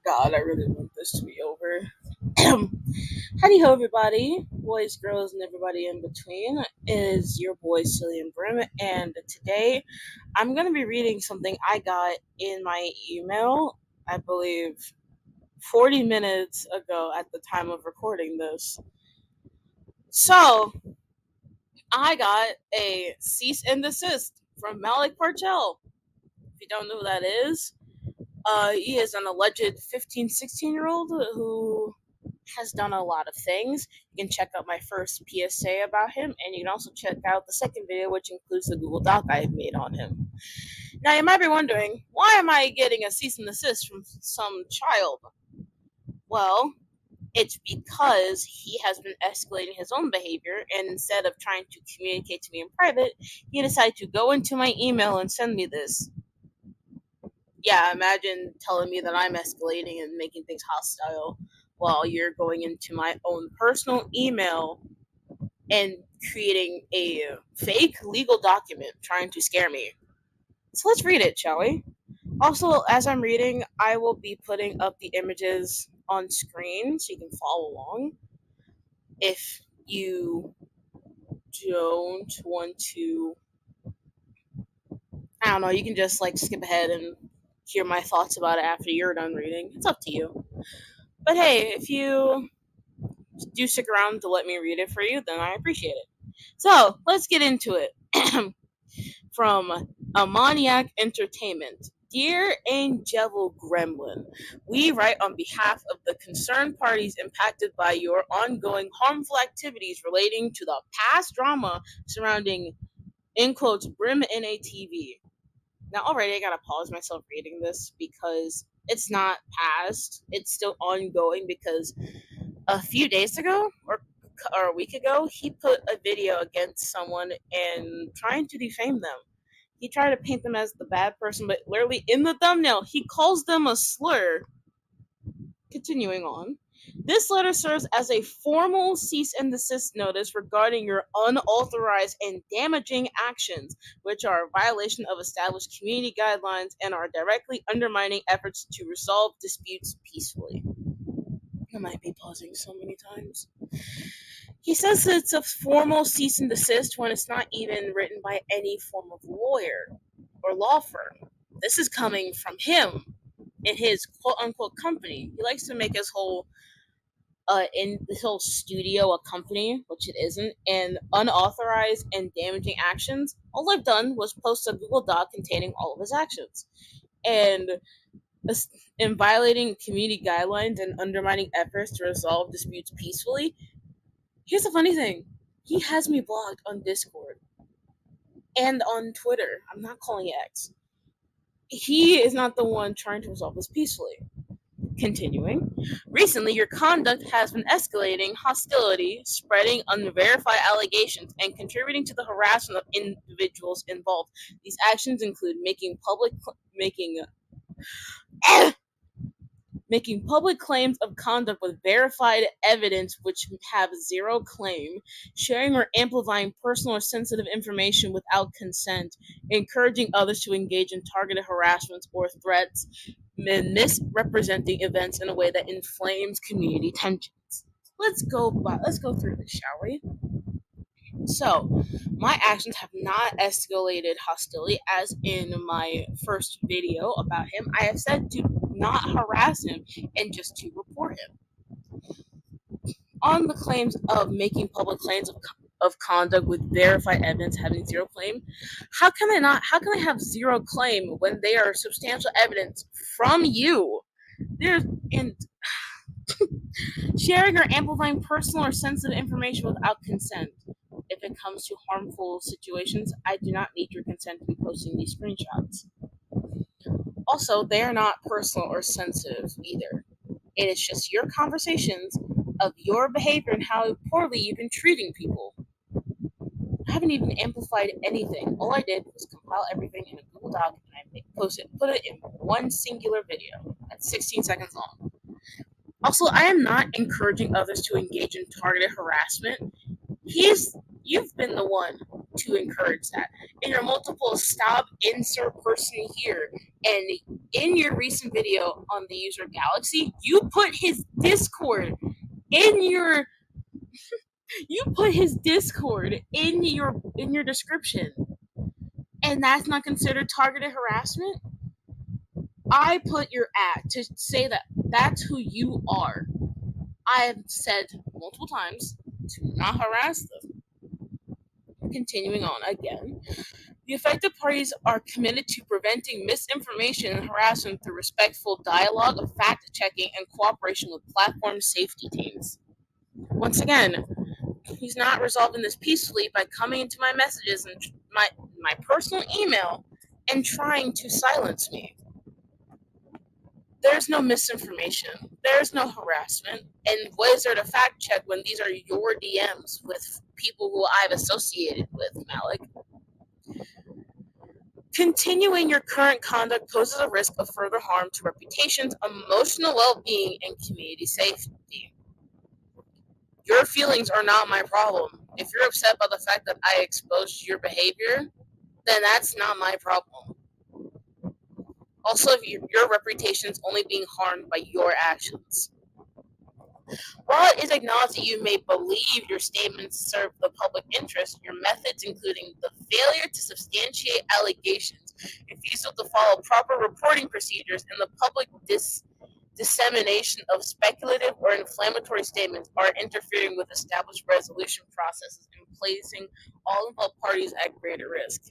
God, I really want this to be over. Howdy ho, everybody, boys, girls, and everybody in between. Is your boy Cillian Brim, and today I'm going to be reading something I got in my email, I believe 40 minutes ago at the time of recording this. So, I got a cease and desist from Malik. If you don't know who that is, he is an alleged 15, 16-year-old who has done a lot of things. You can check out my first PSA about him, and you can also check out the second video, which includes the Google Doc I have made on him. Now, you might be wondering, why am I getting a cease and desist from some child? Well, it's because he has been escalating his own behavior, and instead of trying to communicate to me in private, he decided to go into my email and send me this. Yeah, imagine telling me that I'm escalating and making things hostile while you're going into my own personal email and creating a fake legal document trying to scare me. So let's read it, shall we? Also, as I'm reading, I will be putting up the images on screen so you can follow along. If you don't want to, I don't know, you can just skip ahead and hear my thoughts about it after you're done reading. It's up to you. But hey, if you do stick around to let me read it for you, then I appreciate it. So, let's get into it. From Amaniac Entertainment. Dear Angel Gremlin, we write on behalf of the concerned parties impacted by your ongoing harmful activities relating to the past drama surrounding, in quotes, Brim NATV. Now, already I gotta pause myself reading this because it's not past, it's still ongoing because a few days ago or a week ago, he put a video against someone and trying to defame them. He tried to paint them as the bad person, but literally in the thumbnail, he calls them a slur. Continuing on. This letter serves as a formal cease and desist notice regarding your unauthorized and damaging actions, which are a violation of established community guidelines and are directly undermining efforts to resolve disputes peacefully. I might be pausing so many times. He says that it's a formal cease and desist when it's not even written by any form of lawyer or law firm. This is coming from him in his quote-unquote company. He likes to make his whole studio a company, which it isn't, and unauthorized and damaging actions. All I've done was post a Google Doc containing all of his actions. And in violating community guidelines and undermining efforts to resolve disputes peacefully. Here's the funny thing. He has me blocked on Discord and on Twitter. I'm not calling it X. He is not the one trying to resolve this peacefully. Continuing, recently your conduct has been escalating hostility, spreading unverified allegations, and contributing to the harassment of individuals involved. These actions include making public claims of conduct with verified evidence which have zero claim, sharing or amplifying personal or sensitive information without consent, encouraging others to engage in targeted harassments or threats, misrepresenting events in a way that inflames community tensions. Let's go through this, shall we? So, my actions have not escalated hostility, as in my first video about him. I have said to not harass him and just to report him. On the claims of making public claims of conduct with verified evidence having zero claim, how can I have zero claim when they are substantial evidence from you? Sharing or amplifying personal or sensitive information without consent. If it comes to harmful situations, I do not need your consent to be posting these screenshots. Also, they are not personal or sensitive either. It is just your conversations of your behavior and how poorly you've been treating people. I haven't even amplified anything. All I did was compile everything in a Google Doc and I put it in one singular video that's 16 seconds long. Also, I am not encouraging others to engage in targeted harassment. You've been the one to encourage that. In your multiple stop, insert person here, and in your recent video on the user Galaxy, you put his Discord in your description, and that's not considered targeted harassment. I put your ad to say that that's who you are. I have said multiple times to not harass them. Continuing on again. The affected parties are committed to preventing misinformation and harassment through respectful dialogue, fact-checking, and cooperation with platform safety teams. Once again, he's not resolving this peacefully by coming into my messages and my personal email and trying to silence me. There's no misinformation. There's no harassment. And what is there to fact check when these are your DMs with people who I've associated with, Malik? Continuing your current conduct poses a risk of further harm to reputations, emotional well-being, and community safety. Your feelings are not my problem. If you're upset by the fact that I exposed your behavior, then that's not my problem. Also, if your reputation is only being harmed by your actions. While it is acknowledged that you may believe your statements serve the public interest, your methods, including the failure to substantiate allegations, refusal to follow proper reporting procedures, and the public dissemination of speculative or inflammatory statements, are interfering with established resolution processes and placing all involved parties at greater risk.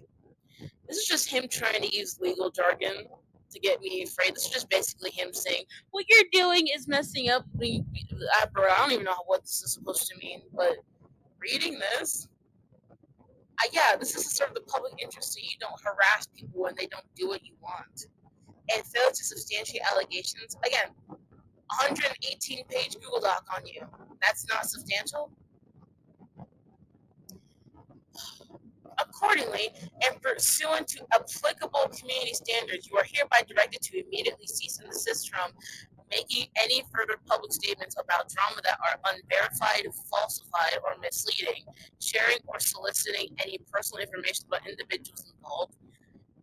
This is just him trying to use legal jargon to get me afraid. This is just basically him saying, what you're doing is messing up. I don't even know what this is supposed to mean, but reading this, this is to serve the public interest so you don't harass people when they don't do what you want. And fail to substantiate allegations. Again, 118-page Google Doc on you. That's not substantial? Accordingly, and pursuant to applicable community standards, you are hereby directed to immediately cease and desist from making any further public statements about drama that are unverified, falsified, or misleading, sharing or soliciting any personal information about individuals involved,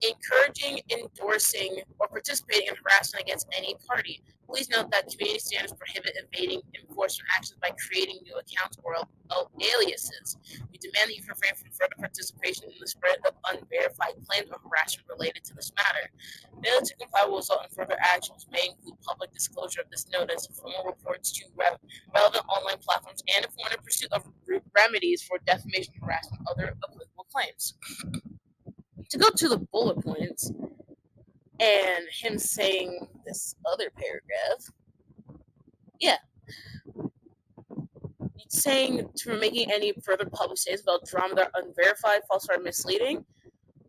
encouraging, endorsing, or participating in harassment against any party. Please note that community standards prohibit evading enforcement actions by creating new accounts or aliases. We demand that you refrain from further participation in the spread of unverified claims or harassment related to this matter. Failure to comply will result in further actions, may include public disclosure of this notice, formal reports to relevant online platforms, and informative pursuit of remedies for defamation, harassment, and other applicable claims. To go to the bullet points and him saying this other paragraph, saying to making any further public statements about drama that are unverified, false, or misleading.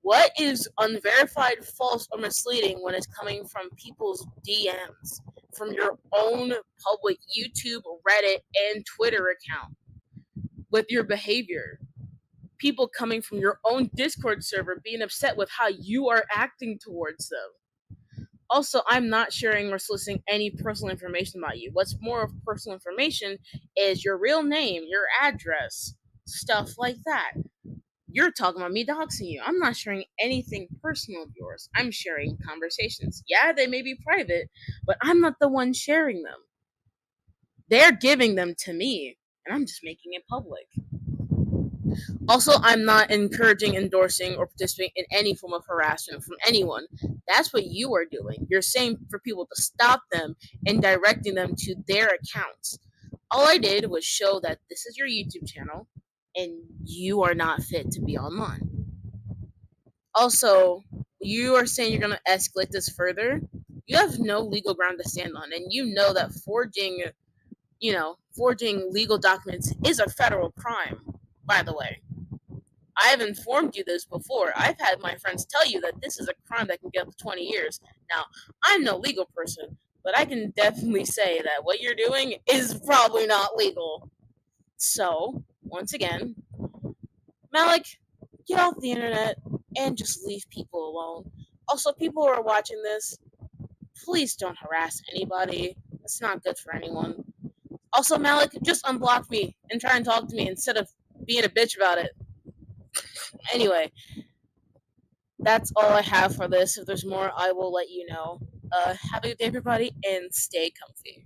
What is unverified, false, or misleading when it's coming from people's DMs, from your own public YouTube, Reddit, and Twitter account with your behavior? People coming from your own Discord server being upset with how you are acting towards them. Also, I'm not sharing or soliciting any personal information about you. What's more of personal information is your real name, your address, stuff like that. You're talking about me doxing you. I'm not sharing anything personal of yours. I'm sharing conversations. Yeah, they may be private, but I'm not the one sharing them. They're giving them to me, and I'm just making it public. Also, I'm not encouraging, endorsing, or participating in any form of harassment from anyone. That's what you are doing. You're saying for people to stop them and directing them to their accounts. All I did was show that this is your YouTube channel and you are not fit to be online. Also, you are saying you're going to escalate this further. You have no legal ground to stand on, and you know that forging legal documents is a federal crime, by the way. I have informed you this before. I've had my friends tell you that this is a crime that can get up to 20 years. Now, I'm no legal person, but I can definitely say that what you're doing is probably not legal. So, once again, Malik, get off the internet and just leave people alone. Also, people who are watching this, please don't harass anybody. It's not good for anyone. Also, Malik, just unblock me and try and talk to me instead of being a bitch about it. Anyway, that's all I have for this. If there's more, I will let you know. Have a good day, everybody, and stay comfy.